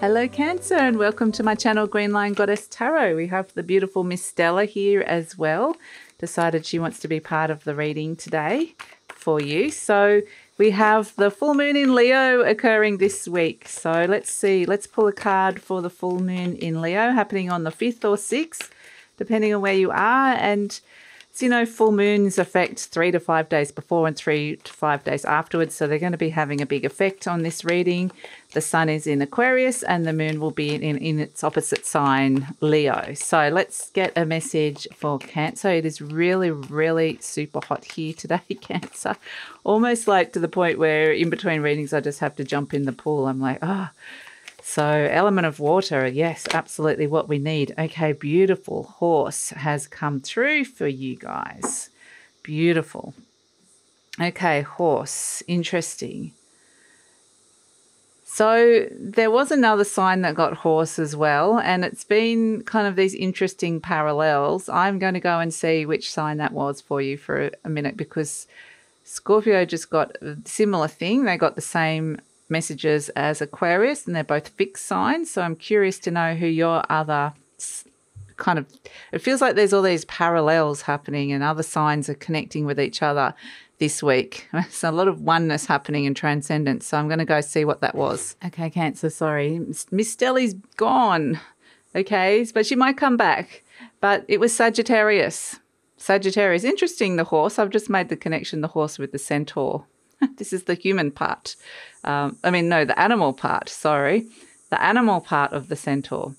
Hello Cancer and welcome to my channel Green Lion Goddess Tarot. We have the beautiful Miss Stella here as well. Decided she wants to be part of the reading today for you. So we have the full moon in Leo occurring this week. So let's see, let's pull a card for the full moon in Leo happening on the 5th or 6th, depending on where you are. And so, you know, full moons affect 3 to 5 days before and 3 to 5 days afterwards. So they're going to be having a big effect on this reading. The sun is in Aquarius and the moon will be in its opposite sign, Leo. So let's get a message for Cancer. It is really, really super hot here today, Cancer. Almost like to the point where in between readings, I just have to jump in the pool. I'm like, oh. So element of water, yes, absolutely what we need. Okay, beautiful horse has come through for you guys. Beautiful. Okay, horse, interesting. So there was another sign that got horse as well, and it's been kind of these interesting parallels. I'm going to go and see which sign that was for you for a minute because Scorpio just got a similar thing. They got the same messages as Aquarius and they're both fixed signs. So I'm curious to know who your other kind of, it feels like there's all these parallels happening and other signs are connecting with each other this week. So a lot of oneness happening in transcendence. So I'm going to go see what that was. Okay, Cancer, sorry. Miss Stelly's gone. Okay, but she might come back. But it was Sagittarius. Sagittarius. Interesting, the horse. I've just made the connection, the horse with the centaur. This is the human part. The animal part, sorry. The animal part of the centaur.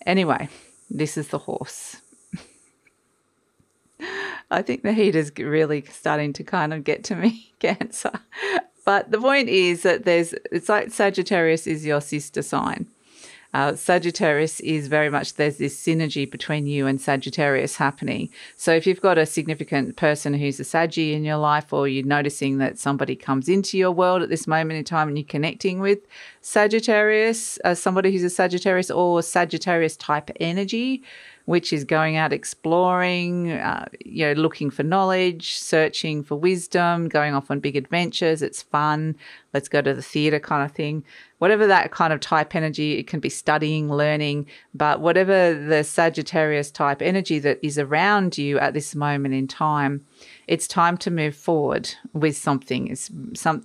Anyway, this is the horse. I think the heat is really starting to kind of get to me, Cancer. But the point is that it's like Sagittarius is your sister sign. Sagittarius is very much, there's this synergy between you and Sagittarius happening. So if you've got a significant person who's a Saggy in your life, or you're noticing that somebody comes into your world at this moment in time and you're connecting with Sagittarius, somebody who's a Sagittarius or Sagittarius type energy, which is going out exploring, looking for knowledge, searching for wisdom, going off on big adventures. It's fun. Let's go to the theatre kind of thing. Whatever that kind of type energy, it can be studying, learning, but whatever the Sagittarius type energy that is around you at this moment in time, it's time to move forward with something.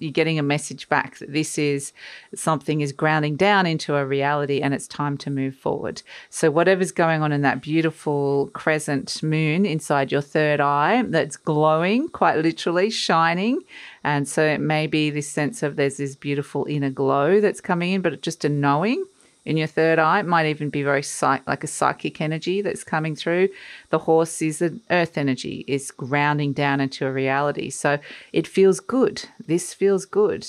You're getting a message back that this is something is grounding down into a reality and it's time to move forward. So whatever's going on in that beautiful crescent moon inside your third eye that's glowing, quite literally shining. And so it may be this sense of there's this beautiful inner glow that's coming in, but just a knowing in your third eye. It might even be very like a psychic energy that's coming through. The horse is an earth energy, is grounding down into a reality. So it feels good. This feels good.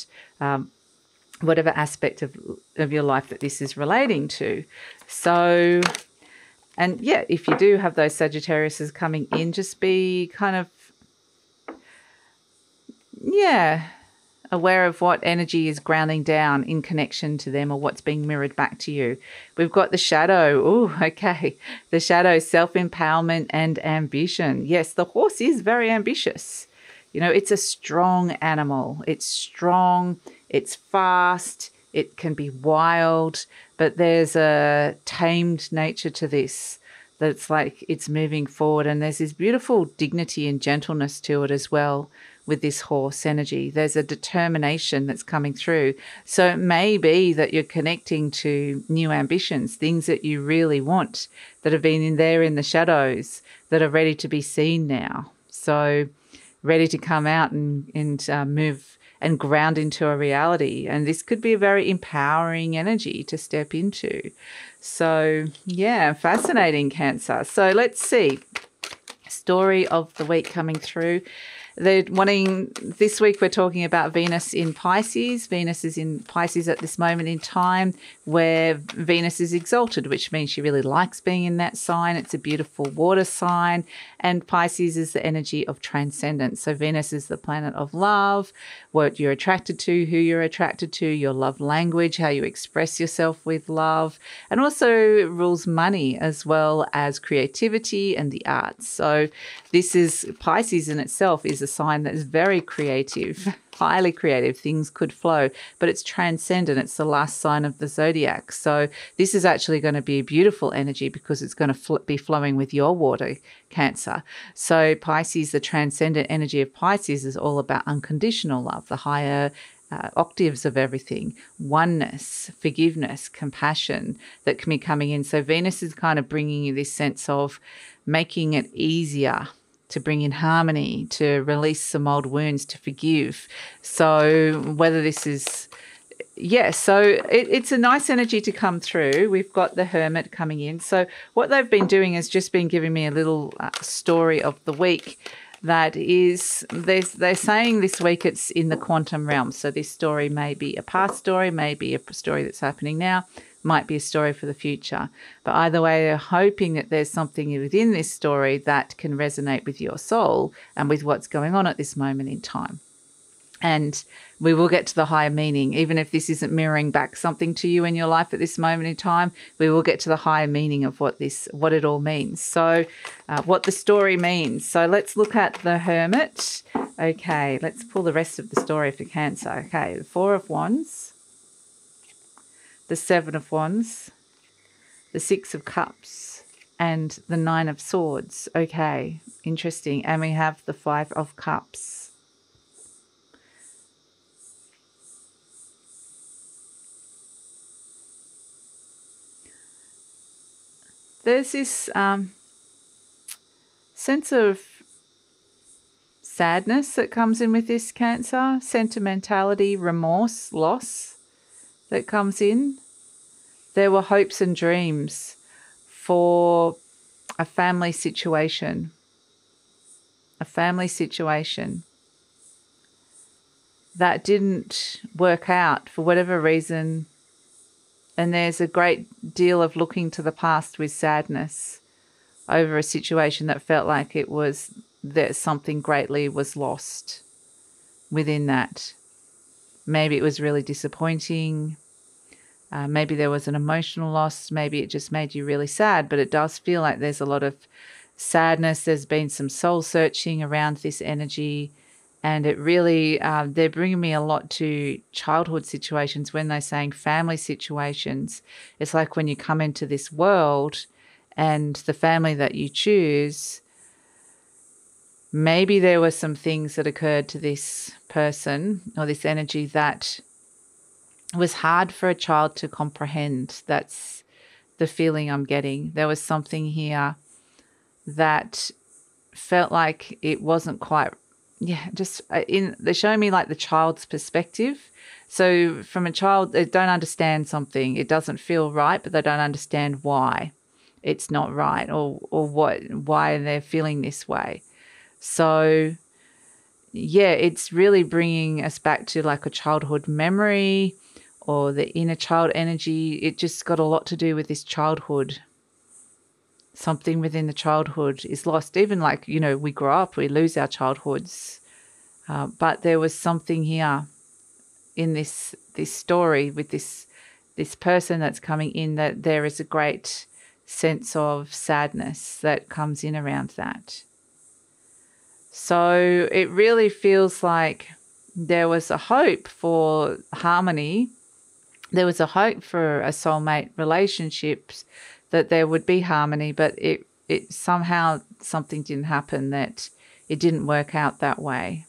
Whatever aspect of your life that this is relating to. So, and yeah, if you do have those Sagittariuses coming in, just be kind of, aware of what energy is grounding down in connection to them or what's being mirrored back to you. We've got the shadow. Oh, okay. The shadow, self-empowerment and ambition. Yes, the horse is very ambitious. You know, it's a strong animal. It's strong. It's fast. It can be wild, but there's a tamed nature to this. That's like it's moving forward, and there's this beautiful dignity and gentleness to it as well. With this horse energy, there's a determination that's coming through. So it may be that you're connecting to new ambitions, things that you really want that have been in there in the shadows that are ready to be seen now. So ready to come out and move and ground into a reality. And this could be a very empowering energy to step into. So yeah, fascinating, Cancer. So let's see. Story of the week coming through. They're wanting, this week we're talking about Venus in Pisces. Venus is in Pisces at this moment in time where Venus is exalted, which means she really likes being in that sign. It's a beautiful water sign. And Pisces is the energy of transcendence. So Venus is the planet of love, what you're attracted to, who you're attracted to, your love language, how you express yourself with love, and also rules money as well as creativity and the arts. So this is Pisces in itself is a sign that is very creative, highly creative. Things could flow, but it's transcendent. It's the last sign of the zodiac. So this is actually going to be a beautiful energy because it's going to be flowing with your water, Cancer. So Pisces, the transcendent energy of Pisces is all about unconditional love, the higher octaves of everything, oneness, forgiveness, compassion that can be coming in. So Venus is kind of bringing you this sense of making it easier to bring in harmony, to release some old wounds, to forgive. So whether this is, it's a nice energy to come through. We've got the Hermit coming in. So what they've been doing is just been giving me a little story of the week. That is, they're saying this week it's in the quantum realm. So this story may be a past story, may be a story that's happening now, might be a story for the future. But either way, they're hoping that there's something within this story that can resonate with your soul and with what's going on at this moment in time. And we will get to the higher meaning. Even if this isn't mirroring back something to you in your life at this moment in time, we will get to the higher meaning of what it all means. So what the story means. So let's look at the Hermit. Okay, let's pull the rest of the story for Cancer. Okay, the Four of Wands, the Seven of Wands, the Six of Cups, and the Nine of Swords. Okay, interesting. And we have the Five of Cups. There's this sense of sadness that comes in with this Cancer, sentimentality, remorse, loss that comes in. There were hopes and dreams for a family situation that didn't work out for whatever reason. And there's a great deal of looking to the past with sadness over a situation that felt like that something greatly was lost within that. Maybe it was really disappointing. Maybe there was an emotional loss. Maybe it just made you really sad. But it does feel like there's a lot of sadness. There's been some soul searching around this energy. And it really, they're bringing me a lot to childhood situations. When they're saying family situations, it's like when you come into this world and the family that you choose, maybe there were some things that occurred to this person or this energy that was hard for a child to comprehend. That's the feeling I'm getting. There was something here that felt like it wasn't quite they're showing me like the child's perspective. So from a child, they don't understand something. It doesn't feel right, but they don't understand why it's not right or why they're feeling this way. So yeah, it's really bringing us back to like a childhood memory or the inner child energy. It just got a lot to do with this childhood. Something within the childhood is lost. Even like, we grow up, we lose our childhoods. But there was something here in this story with this person that's coming in, that there is a great sense of sadness that comes in around that. So it really feels like there was a hope for harmony. There was a hope for a soulmate relationships, that there would be harmony, but it somehow something didn't happen, that it didn't work out that way.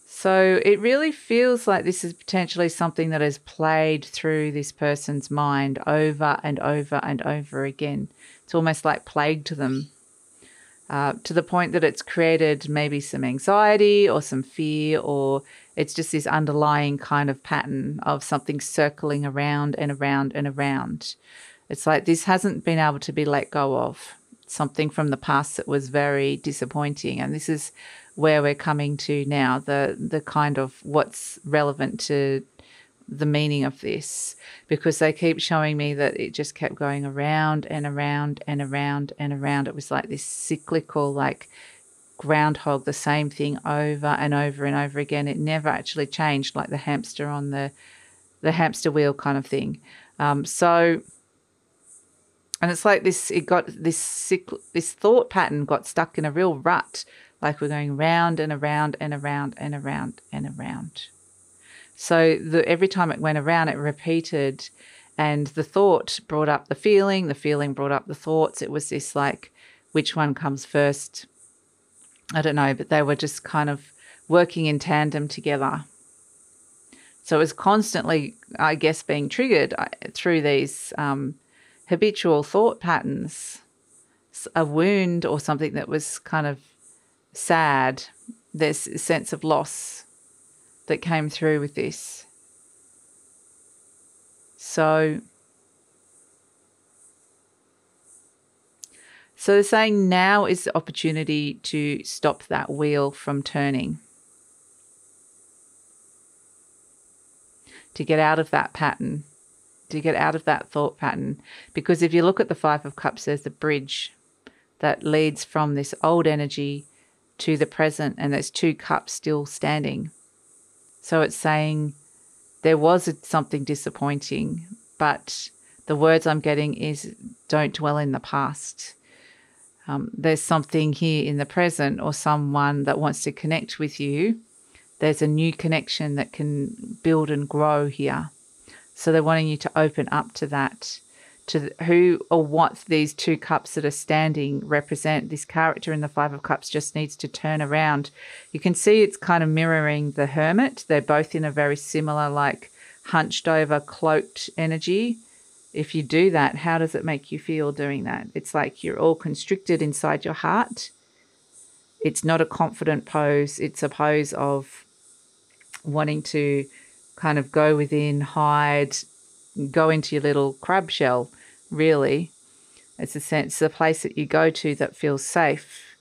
So it really feels like this is potentially something that has played through this person's mind over and over and over again. It's almost like plagued them to the point that it's created maybe some anxiety or some fear, or it's just this underlying kind of pattern of something circling around and around and around. It's like this hasn't been able to be let go of, something from the past that was very disappointing. And this is where we're coming to now, the kind of what's relevant to the meaning of this, because they keep showing me that it just kept going around and around and around and around. It was like this cyclical, like groundhog, the same thing over and over and over again. It never actually changed, like the hamster on the hamster wheel kind of thing. And And it's like this, it got this thought pattern got stuck in a real rut, like we're going round and around and around and around and around. So every time it went around, it repeated, and the thought brought up the feeling brought up the thoughts. It was this like, which one comes first? I don't know, but they were just kind of working in tandem together. So it was constantly, I guess, being triggered through these habitual thought patterns, a wound or something that was kind of sad. There's a sense of loss that came through with this. So they're saying now is the opportunity to stop that wheel from turning, to get out of that pattern, to get out of that thought pattern. Because if you look at the Five of Cups, there's the bridge that leads from this old energy to the present, and there's two cups still standing. So it's saying there was something disappointing, but the words I'm getting is don't dwell in the past. There's something here in the present, or someone that wants to connect with you. There's a new connection that can build and grow here. So they're wanting you to open up to that, to who or what these two cups that are standing represent. This character in the Five of Cups just needs to turn around. You can see it's kind of mirroring the Hermit. They're both in a very similar, like hunched over, cloaked energy. If you do that, how does it make you feel doing that? It's like you're all constricted inside your heart. It's not a confident pose. It's a pose of wanting to kind of go within, hide, go into your little crab shell, really. It's a place that you go to that feels safe.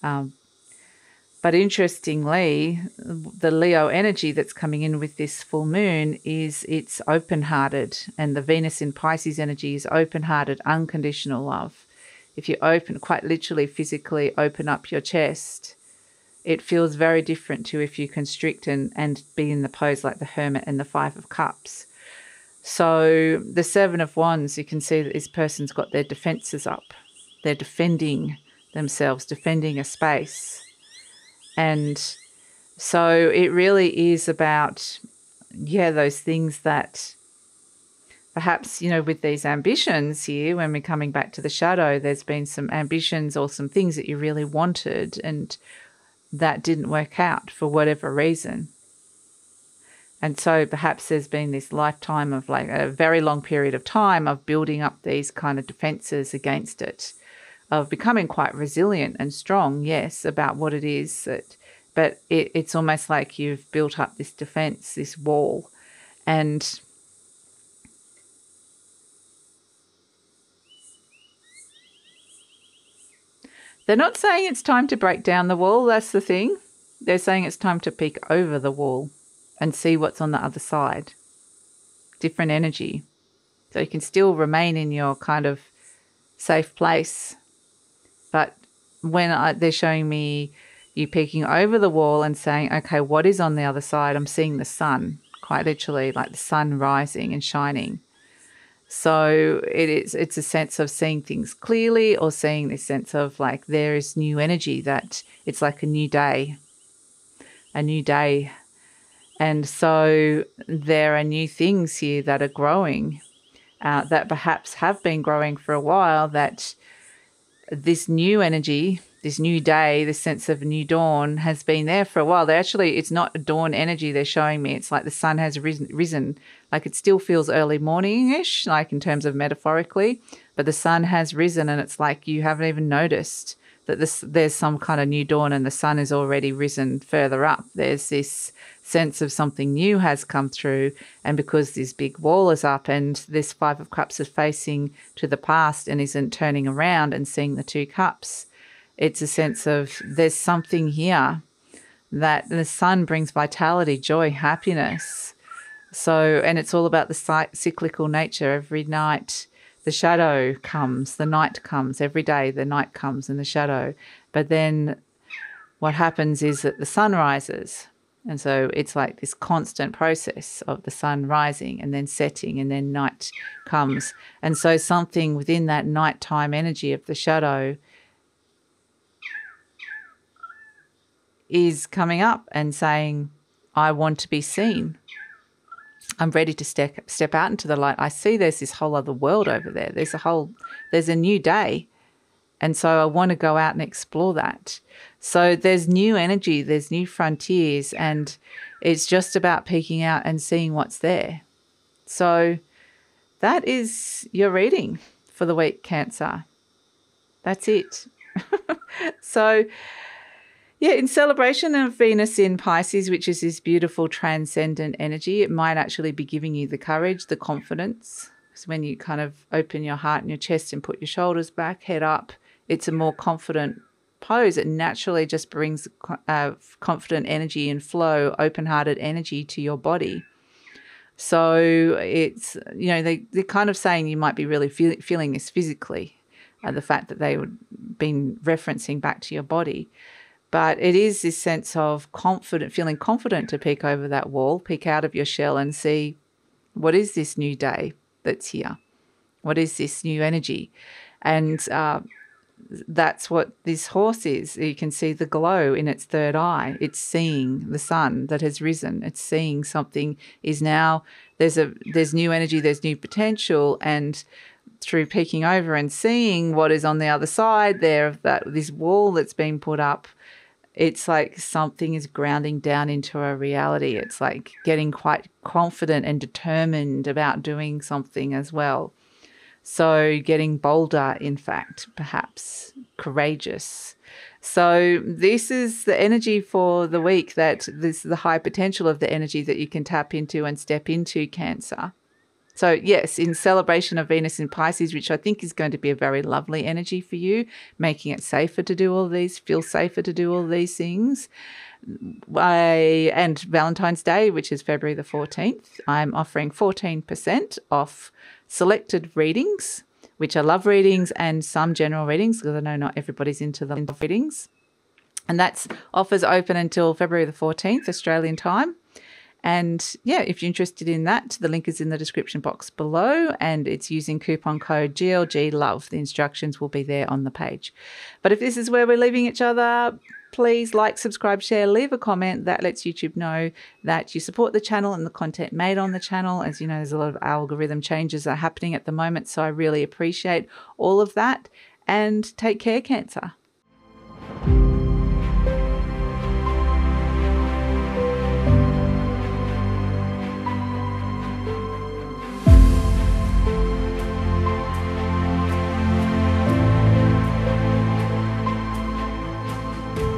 But interestingly, the Leo energy that's coming in with this full moon is it's open-hearted, and the Venus in Pisces energy is open-hearted, unconditional love. If you open, quite literally, physically open up your chest, it feels very different to if you constrict and be in the pose like the Hermit and the Five of Cups. So the Seven of Wands, you can see that this person's got their defenses up. They're defending themselves, defending a space. And so it really is about, those things that perhaps, with these ambitions here, when we're coming back to the shadow, there's been some ambitions or some things that you really wanted and that didn't work out for whatever reason. And so perhaps there's been this lifetime of like a very long period of time of building up these kind of defenses against it, of becoming quite resilient and strong, yes, about what it is. But it's almost like you've built up this defense, this wall. And they're not saying it's time to break down the wall. That's the thing. They're saying it's time to peek over the wall and see what's on the other side. Different energy. So you can still remain in your kind of safe place. But when they're showing me you peeking over the wall and saying, okay, what is on the other side? I'm seeing the sun, quite literally, like the sun rising and shining. So it's a sense of seeing things clearly, or seeing this sense of like there is new energy, that it's like a new day. And so there are new things here that are growing, that perhaps have been growing for a while, that this new energy, this new day, this sense of a new dawn has been there for a while. It's not a dawn energy they're showing me. It's like the sun has risen. Like it still feels early morning-ish, like in terms of metaphorically, but the sun has risen, and it's like you haven't even noticed that there's some kind of new dawn and the sun is already risen further up. There's this sense of something new has come through, and because this big wall is up and this Five of Cups is facing to the past and isn't turning around and seeing the two cups, it's a sense of there's something here, that the sun brings vitality, joy, happiness. So, and it's all about the cyclical nature. Every night the shadow comes, the night comes. Every day the night comes and the shadow. But then what happens is that the sun rises. And so it's like this constant process of the sun rising and then setting and then night comes. And so something within that nighttime energy of the shadow is coming up and saying, I want to be seen. I'm ready to step out into the light. I see there's this whole other world over there. There's a new day. And so I want to go out and explore that. So there's new energy, there's new frontiers, and it's just about peeking out and seeing what's there. So that is your reading for the week, Cancer. That's it. So, yeah, in celebration of Venus in Pisces, which is this beautiful transcendent energy, it might actually be giving you the courage, the confidence. So when you kind of open your heart and your chest and put your shoulders back, head up, it's a more confident pose. It naturally just brings confident energy and flow, open-hearted energy to your body. So it's, they're kind of saying you might be really feeling this physically, the fact that they would been referencing back to your body. But it is this sense of feeling confident to peek over that wall, peek out of your shell and see, what is this new day that's here? What is this new energy? And that's what this horse is. You can see the glow in its third eye. It's seeing the sun that has risen. It's seeing something is now, there's new energy, there's new potential, and through peeking over and seeing what is on the other side there of this wall that's been put up, it's like something is grounding down into a reality. It's like getting quite confident and determined about doing something as well. So getting bolder, in fact, perhaps courageous. So this is the energy for the week, this is the high potential of the energy that you can tap into and step into, Cancer. So yes, in celebration of Venus in Pisces, which I think is going to be a very lovely energy for you, making it safer to do all these, feel safer to do all these things. And Valentine's Day, which is February the 14th, I'm offering 14% off selected readings, which are love readings and some general readings, because I know not everybody's into the love readings. And that's offers open until February the 14th, Australian time. And yeah, if you're interested in that, the link is in the description box below, and it's using coupon code GLGLOVE. The instructions will be there on the page. But if this is where we're leaving each other, please like, subscribe, share, leave a comment. That lets YouTube know that you support the channel and the content made on the channel. As you know, there's a lot of algorithm changes that are happening at the moment, so I really appreciate all of that. And take care, Cancer.